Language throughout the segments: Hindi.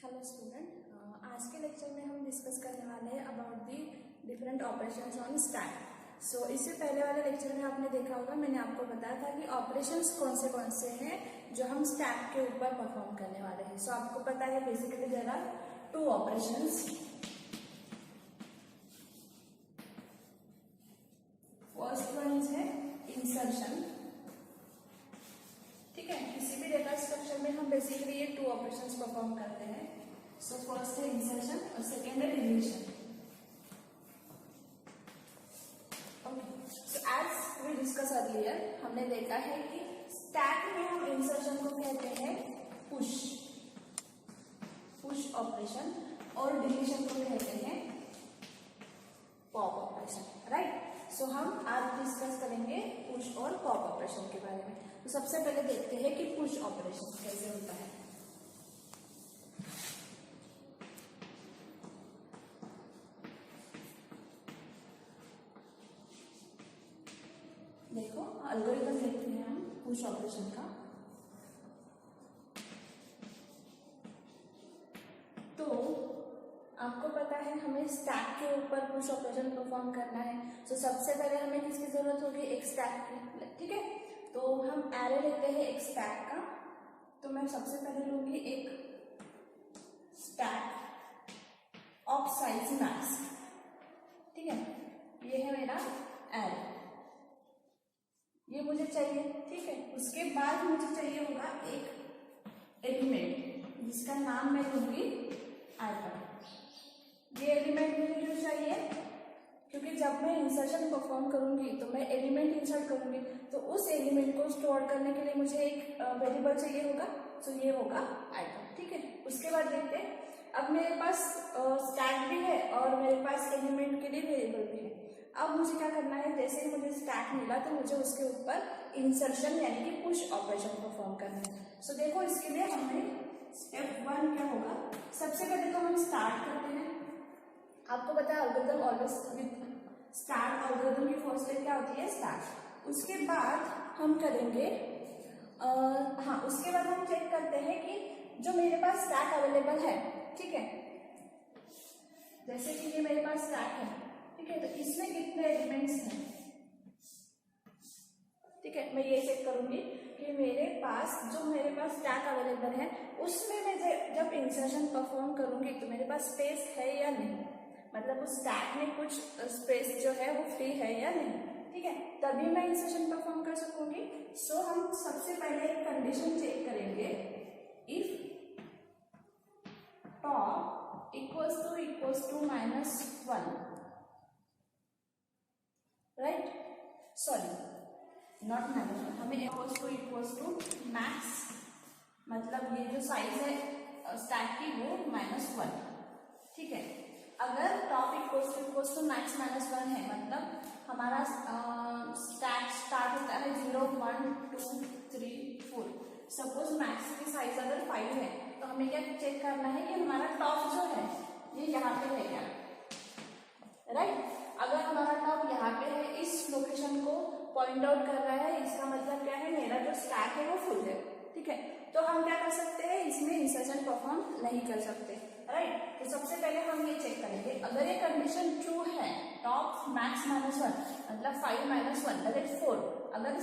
हेलो स्टूडेंट, आज के लेक्चर में हम डिस्कस करने वाले हैं about the different operations on stack. So इससे पहले वाले लेक्चर में आपने देखा होगा, मैंने आपको बताया था कि ऑपरेशंस कौन से हैं जो हम स्टैक के ऊपर परफॉर्म करने वाले हैं। सो आपको पता है basically there are two operations. First one is है इंसर्शन। ठीक है, किसी भी डेटा स्ट्रक्चर में हम बेसिकली ये टू ऑपरेशंस परफॉर्म करते हैं। सो फर्स्ट है इंसर्शन और सेकेंड है deletion. Okay, so as we discuss earlier हमने देखा है कि स्टैक में हम इंसर्शन को कहते हैं पुश ऑपरेशन और डिलीशन को कहते हैं पॉप ऑपरेशन, राइट। सो हम आज डिस्कस करेंगे पुश और पॉप ऑपरेशन के बारे में। तो सबसे पहले देखते हैं कि पुश ऑपरेशन कैसे होता है। देखो एल्गोरिथम देखते हैं हम पुश ऑपरेशन का। तो आपको पता है हमें स्टैक के ऊपर पुश ऑपरेशन परफॉर्म करना है। तो सबसे पहले हमें किसकी जरूरत होगी? एक स्टैक की। ठीक है, तो हम एरे लेते हैं एक स्टैक का। तो मैं सबसे पहले लूंगी एक स्टैक ऑफ साइज मैक्स। ठीक है, ये है मेरा एरे, ये मुझे चाहिए। ठीक है, उसके बाद मुझे चाहिए होगा एक एलिमेंट जिसका नाम मैं लूंगी आइटम। ये एलिमेंट मुझे क्यों चाहिए? क्योंकि जब मैं इंसर्शन परफॉर्म करूंगी तो मैं एलिमेंट इंसर्ट करूंगी, तो उस एलिमेंट को स्टोर करने के लिए मुझे एक वेरिएबल चाहिए होगा। तो ये होगा आइटम। ठीक है, उसके बाद देखते हैं, अब मेरे पास स्टैक भी है और मेरे पास एलिमेंट के लिए वेरिएबल भी है। अब मुझे क्या करना है? जैसे ही मुझे स्टैक मिला तो मुझे उसके ऊपर इंसर्शन यानी कि पुश ऑपरेशन परफॉर्म करना है। सो देखो, इसके लिए हमें स्टेप वन क्या होगा? सबसे पहले तो हम स्टार्ट करते हैं। आपको पता है algorithm always with start, algorithm की फर्स्ट स्टेप क्या होती है? स्टार्ट। उसके बाद हम करेंगे उसके बाद हम चेक करते हैं कि जो मेरे पास स्टैक अवेलेबल है, ठीक है, जैसे कि ये मेरे पास स्टैक है, ठीक है, तो इसमें कितने एलिमेंट्स हैं? ठीक है, मैं ये चेक करूंगी कि मेरे पास स्टैक अवेलेबल है उसमें मैं जब इंसर्शन परफॉर्म करूंगी तो मेरे पास स्पेस है या नहीं, मतलब उस स्टैक में कुछ स्पेस जो है वो फ्री है या नहीं। ठीक है, तभी मैं इंसर्शन परफॉर्म कर सकूंगी। सो हम सबसे पहले एक कंडीशन चेक करेंगे, if top equals to -1, right, sorry not -1, हमें इक्वल्स टू मैक्स, मतलब ये जो साइज है स्टैक की वो -1। ठीक है, अगर टॉप इक्वल्स टू मैक्स -1 है, मतलब हमारा स्टैक स्टार्ट होता है 0 1 2 3 4। सपोज मैक्स की साइज अगर 5 है तो हमें क्या चेक करना है कि हमारा टॉप जो है ये यहाँ पे है क्या, राइट। अगर हमारा टॉप यहाँ पे है, इस लोकेशन को पॉइंट आउट कर रहा है, इसका मतलब क्या है? मेरा जो स्टैक है वो फुल है। ठीक है, तो हम क्या कर सकते हैं? इसमें इंसर्शन परफॉर्म नहीं कर सकते, राइट। तो सबसे पहले हम ये चेक करेंगे, अगर ये कंडीशन ट्रू है, टॉप मैक्स -1 मतलब 5 -1 दैट इज 4, अगर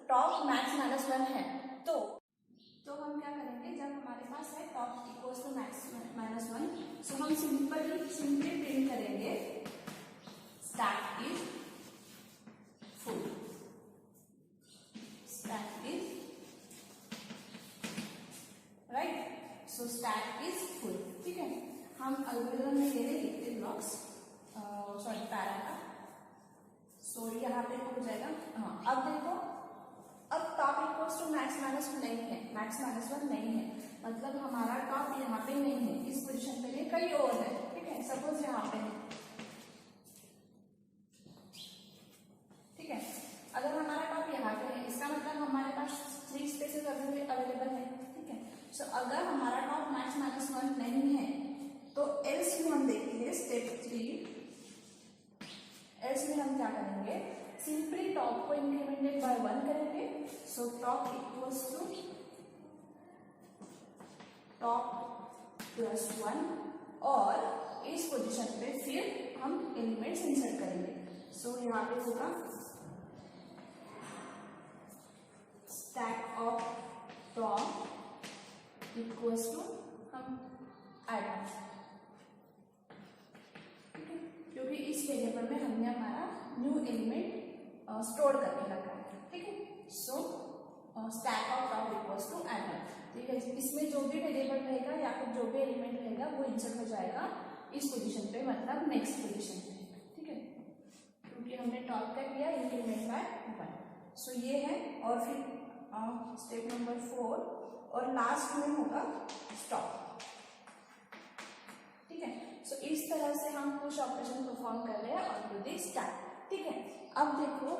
टॉप मैक्स -1 है तो हम क्या करेंगे? जब हमारे पास है टॉप इक्वल्स टू मैक्स -1, सो हम सिंपली प्रिंट करेंगे stack is full, stack is right, so stack is full. ठीक है, हम एल्गोरिथम में ले लिखते ब्लॉक्स, सॉरी पैरा का। सो यहाँ पे हो जाएगा। हाँ, अब देखो, अब टॉप इक्वल्स टू मैक्स -1 नहीं है, मैक्स -1 नहीं है, मतलब हमारा टॉप यहाँ पे नहीं है, इस पोजीशन पे नहीं, कहीं और है। ठीक है, सपोज यहाँ पे है। ठीक है, अगर हमारा टॉप यहाँ पे है, इसका मतलब हमारे पास 3 स्पेसेस अवेलेबल है। ठीक है, सो अगर हमारा टॉप मैक्स -1 नहीं है तो एल्स में हम देखेंगे स्टेप 3। एल्स में हम क्या करेंगे? सिंपली टॉप को इंक्रीमेंटेड बाय 1 करेंगे। So top equals to top +1 और इस पोजीशन पे फिर हम एलिमेंट्स इंसर्ट करेंगे। सो यहाँ पे होगा stack of top equals to हम एटम, क्योंकि इस वेरिएबल में हमने हमारा न्यू एलिमेंट स्टोर करके रखा है। ठीक है, so stack of top equals to atom. ठीक है, इसमें जो भी वेरिएबल रहेगा या फिर जो भी एलिमेंट रहेगा वो इंसर्ट हो जाएगा इस पोजीशन पे, मतलब नेक्स्ट पोजीशन पे। ठीक है, क्योंकि हमने टॉप का किया इंक्रीमेंट बाय 1। सो ये है, और फिर स्टेप नंबर 4 और लास्ट में होगा स्टॉप। ठीक है, सो इस तरह से हम पुश ऑपरेशन परफॉर्म कर रहे हैं ऑन टू द स्टैक। ठीक है, अब देखो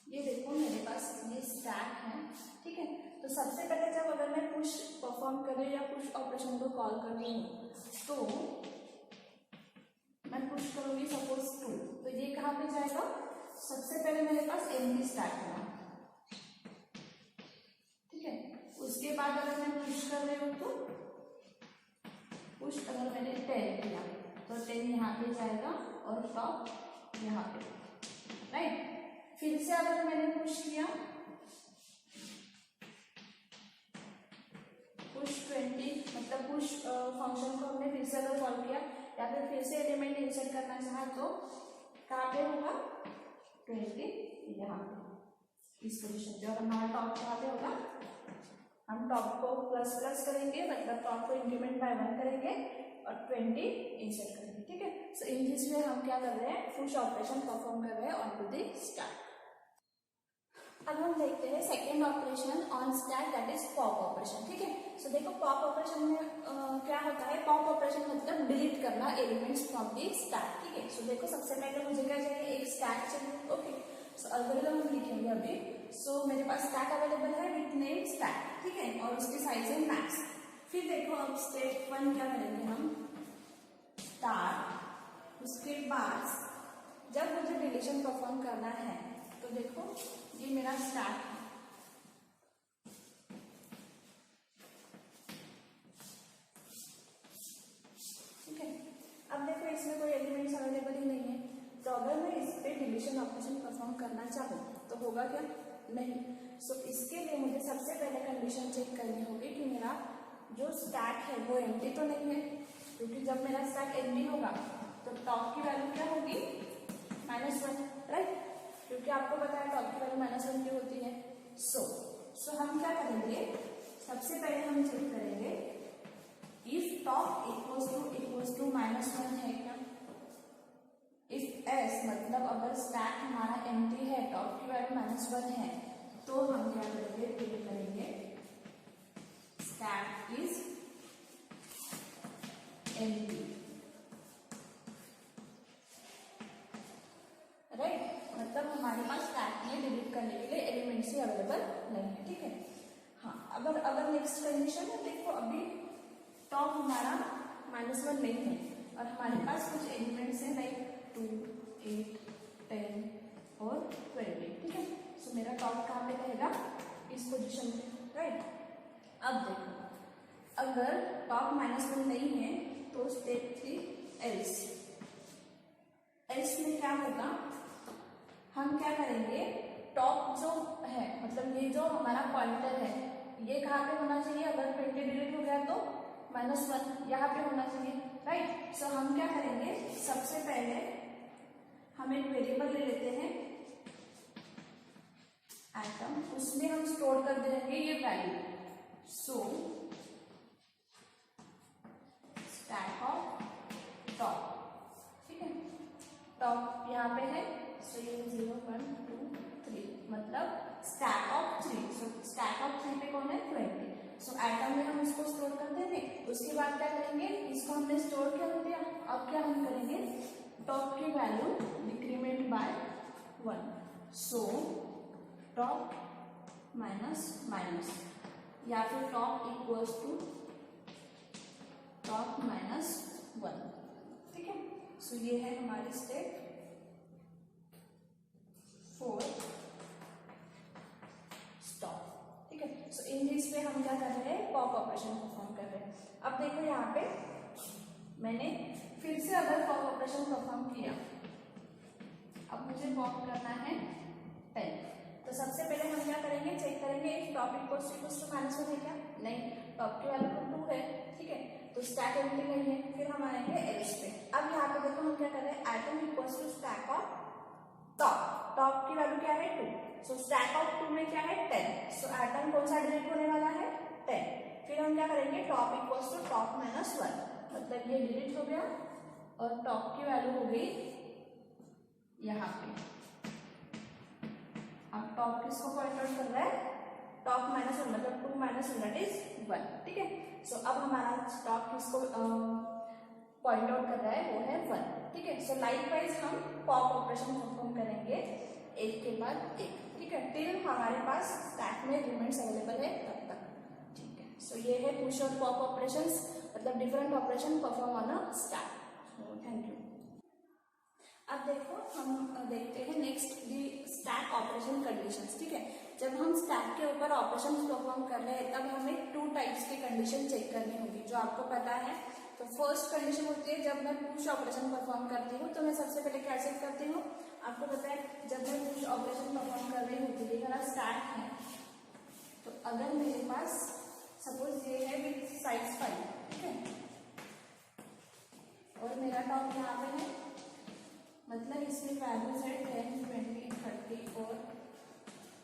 ये देखो मेरे पास ये स्टैक है। ठीक है, तो सबसे पहले जब अगर मैं पुश परफॉर्म कर रही हूँ या पुश ऑपरेशन को कॉल कर रही हूँ तो मैं पुश करूंगी सपोज 2, तो ये कहाँ पे जाएगा? सबसे पहले मेरे पास एम्प्टी स्टैक होगा। ठीक है, उसके बाद अगर मैं पुश कर रही हूँ तो पुश अगर मैंने 10 किया तो 10 यहाँ पे जाएगा और टॉप यहाँ पे, राइट। फिर से अगर मैंने पुश किया पुश 20, मतलब पुश फंक्शन को हमने फिर से अगर कॉल किया या फिर से एलिमेंट इंसर्ट करना चाहा तो कहाँ पे होगा? 20 यहाँ पे इस पोजीशन पे। और हमारा टॉप कहाँ पे होगा? हम टॉप को प्लस प्लस करेंगे, मतलब टॉप को इंक्रीमेंट बाय 1 करेंगे और 20 इंसर्ट करेंगे। ठीक है, सो इन दिस वे हम क्या कर रहे हैं? पुश ऑपरेशन परफॉर्म कर रहे हैं ऑन टू द स्टैक। अब हम देखते हैं second operation on stack, that is pop operation. ठीक है, सो देखो पॉप ऑपरेशन में क्या होता है? पॉप ऑपरेशन मतलब डिलीट करना एलिमेंट्स फ्रॉम द स्टैक। ठीक है, सो देखो सबसे पहले मुझे क्या चाहिए? एक स्टैक चाहिए। ओके, सो अवेलेबल हम लिखेंगे अभी। सो मेरे पास स्टैक अवेलेबल है विथ नेम स्टैक। ठीक है, और उसकी साइज है मैक्स। फिर देखो अब स्टेप 1 क्या करेंगे हम? स्टार्ट, उसके बाद जब मुझे डिलीशन परफॉर्म करना है तो देखो ये मेरा स्टैक है। ठीक है, अब देखो इसमें कोई एलिमेंट्स अवेलेबल ही नहीं है, तो अगर मैं इस पे डिलीशन ऑपरेशन परफॉर्म करना चाहूँ तो होगा क्या? नहीं। सो इसके लिए मुझे सबसे पहले कंडीशन चेक करनी होगी कि मेरा जो स्टैक है वो एम्प्टी तो नहीं है, क्योंकि जब मेरा स्टैक एम्प्टी होगा तो टॉप की वैल्यू क्या होगी? -1, राइट, क्योंकि आपको पता है टॉप की वैल्यू -1 की होती है। सो हम क्या करेंगे? सबसे पहले हम चेक करेंगे इफ टॉप इक्वल्स टू -1 है क्या? इफ एस मतलब अगर स्टैक हमारा एम्प्टी है, टॉप की वैल्यू -1 है, तो हम क्या करेंगे? प्रिंट करेंगे स्टैक इज एम्प्टी, राइट, मतलब हमारे पास स्टैक में डिलीट करने के लिए एलिमेंट्स ही अवेलेबल नहीं है। ठीक है, हाँ, अगर नेक्स्ट कंडीशन है, देखो अभी टॉप हमारा -1 नहीं है और हमारे पास कुछ एलिमेंट्स हैं लाइक 2, 8, 10 और 20। ठीक है, सो मेरा टॉप कहाँ पे रहेगा? इस पोजीशन पे, राइट। अब देखो अगर टॉप -1 नहीं है तो स्टेप 3 एल्स। एल्स में क्या होगा? हम क्या करेंगे? टॉप जो है, मतलब ये जो हमारा पॉइंटर है, ये कहाँ पे होना चाहिए? अगर 20 डिलीट हो गया तो -1 यहाँ पे होना चाहिए, राइट। सो हम क्या करेंगे? सबसे पहले हम एक वेरिएबल ले लेते हैं एटम, उसमें हम स्टोर कर देंगे ये value. So stack of top. ठीक है, टॉप यहाँ पे है, सो ये 0, 1, 2, 3, मतलब stack of 3। So stack of 3 पे कौन है? 20। सो एटम में हम इसको स्टोर कर देंगे। उसके बाद क्या करेंगे? इसको हमने स्टोर कर दिया, अब क्या हम करेंगे? टॉप की value decrement by 1। So top minus या फिर टॉप इक्वल्स टू टॉप -1। ठीक है, सो ये है हमारी स्टेप 4 स्टॉप। ठीक है। सो इन दिस पे हम क्या कर रहे हैं, पॉप ऑपरेशन परफॉर्म कर रहे हैं। अब देखो यहाँ पे मैंने फिर से अगर पॉप ऑपरेशन परफॉर्म किया, अब मुझे पॉप करना है 10, तो सबसे पहले हम क्या करेंगे, चेक करेंगे एक टॉप इक्वल्स टू -1 है क्या, नहीं, टॉप की वैल्यू तो 2 है, ठीक है, तो स्टैक एम्प्टी नहीं है। फिर हम आएंगे एज पे। अब यहाँ पे देखो हम क्या कर रहे हैं, atom equals to stack of top, top की वैल्यू क्या है 2, सो स्टैक ऑफ 2 में क्या है 10, सो एटम कौन सा डिलीट होने वाला है 10। फिर हम क्या करेंगे, टॉप इक्वल्स टू टॉप -1, मतलब ये डिलीट हो गया और टॉप की वैल्यू हो गई यहाँ पे। अब टॉप किसको पॉइंट आउट कर रहा है, टॉप -1 मतलब 2 - 1 दैट इज 1, ठीक है। सो अब हमारा टॉप किसको पॉइंट आउट कर रहा है, वो है 1, ठीक है। सो लाइकवाइज हम पॉप ऑपरेशन परफॉर्म करेंगे एक के बाद एक, ठीक है, टिल हमारे पास स्टैक में एलिमेंट्स अवेलेबल है तब तक, ठीक है। सो ये है पुश और पॉप ऑपरेशंस, मतलब different operation perform on a stack. Thank you. अब देखो हम देखते हैं नेक्स्ट दी स्टैक ऑपरेशन कंडीशंस, ठीक है। जब हम स्टैक के ऊपर ऑपरेशन परफॉर्म कर रहे हैं तब हमें 2 टाइप्स की कंडीशन चेक करनी होगी, जो आपको पता है। तो फर्स्ट कंडीशन होती है जब मैं पुश ऑपरेशन परफॉर्म करती हूँ, तो मैं सबसे पहले क्या चेक करती हूँ, आपको पता है जब मैं पुश ऑपरेशन परफॉर्म कर रही होती है, मेरा स्टैक है, तो अगर मेरे पास सपोज ये है विथ साइज 5, ठीक है, और मेरा टॉप यहाँ पे है, मतलब इसमें वैल्यूज है 10, 20, 30 और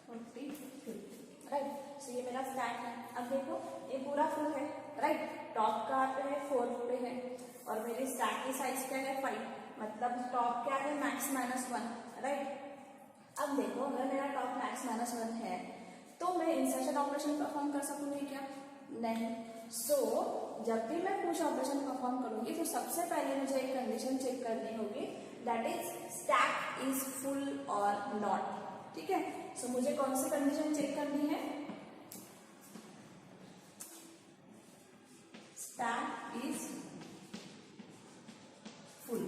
40, 50, राइट। सो ये मेरा स्टैक है। अब देखो ये पूरा फुल है, राइट, टॉप कहाँ पे है 4 पे है, और मेरी स्टैक की साइज क्या है 5, मतलब टॉप क्या है मैक्स -1, राइट। अब देखो अगर मेरा टॉप मैक्स -1 है तो मैं इंसर्शन ऑपरेशन परफॉर्म कर सकूंगी क्या, नहीं। सो जब भी मैं पुश ऑपरेशन परफॉर्म करूंगी तो सबसे पहले मुझे एक कंडीशन चेक करनी होगी, that is stack is full और नॉट, ठीक है। सो मुझे कौन सी कंडीशन चेक करनी है, स्टैक इज फुल,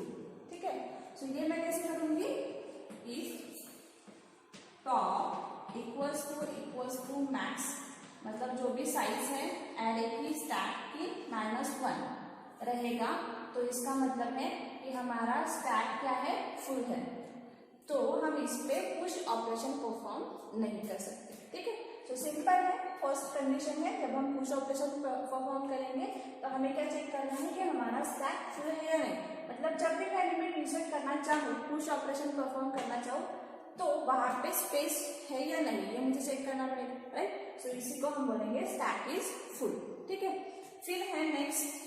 ठीक है। सो ये मैं कैसे करूंगी, if top equals to max, मतलब जो भी साइज है एरे की स्टैक की -1 रहेगा, तो इसका मतलब है कि हमारा स्टैक क्या है, फुल है, तो हम इस पे पुश ऑपरेशन परफॉर्म नहीं कर सकते, ठीक है। तो सिंपल है, फर्स्ट कंडीशन है जब हम पुश ऑपरेशन परफॉर्म करेंगे तो हमें क्या चेक करना है कि हमारा स्टैक फुल है या नहीं, मतलब जब भी मैं एलिमेंट इंसर्ट करना चाहूँ, पुश ऑपरेशन परफॉर्म करना चाहूँ, तो वहां पे स्पेस है या नहीं, ये मुझे चेक करना पड़ेगा, राइट। सो इसी को हम बोलेंगे स्टैक इज फुल, ठीक है। फिर है नेक्स्ट,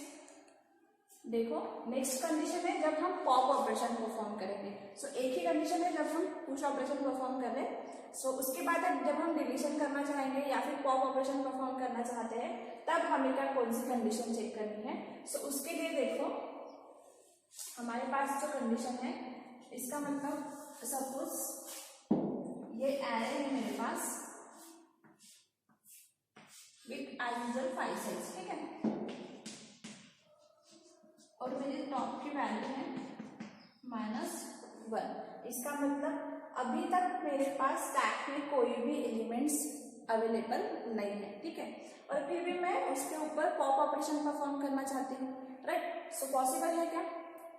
देखो नेक्स्ट कंडीशन है जब हम पॉप ऑपरेशन परफॉर्म करेंगे। सो एक ही कंडीशन है जब हम पुश ऑपरेशन परफॉर्म कर रहे हैं, सो उसके बाद जब हम डिलीशन करना चाहेंगे या फिर पॉप ऑपरेशन परफॉर्म करना चाहते हैं, तब हमें क्या कौन सी कंडीशन चेक करनी है। सो उसके लिए देखो हमारे पास जो कंडीशन है, इसका मतलब सपोज ये एरे है मेरे पास विथ एज यूजुअल 5 साइज, ठीक है, और मेरे टॉप की वैल्यू है -1। इसका मतलब अभी तक मेरे पास स्टैक में कोई भी एलिमेंट्स अवेलेबल नहीं है, ठीक है, और फिर भी मैं उसके ऊपर पॉप ऑपरेशन परफॉर्म करना चाहती हूँ, राइट। सो पॉसिबल है क्या,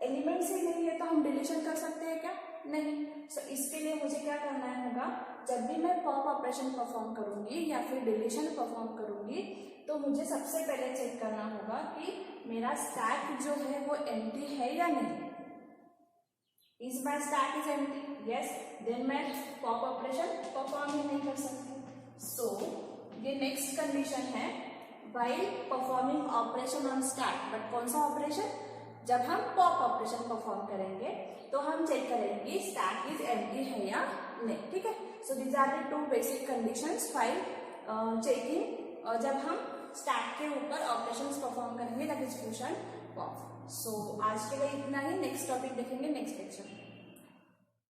एलिमेंट्स ही नहीं है तो हम डिलीशन कर सकते हैं क्या, नहीं। सो इसके लिए मुझे क्या करना होगा, जब भी मैं पॉप ऑपरेशन परफॉर्म करूंगी या फिर डिलीशन परफॉर्म करूंगी, तो मुझे सबसे पहले चेक करना होगा कि मेरा स्टैक जो है वो एम्प्टी है या नहीं। Is my stack is empty, yes, then मैं पॉप ऑपरेशन परफॉर्म ही नहीं कर सकती। सो ये नेक्स्ट कंडीशन है while performing operation on stack, but कौन सा ऑपरेशन, जब हम पॉप ऑपरेशन परफॉर्म करेंगे तो हम चेक करेंगे स्टैक इज एम्प्टी है या नहीं, ठीक है। So these are the 2 basic conditions while checking, जब हम स्टैक के ऊपर ऑपरेशंस परफॉर्म करेंगे, that is push and pop. So आज के लिए इतना ही, नेक्स्ट टॉपिक देखेंगे नेक्स्ट लेक्चर में।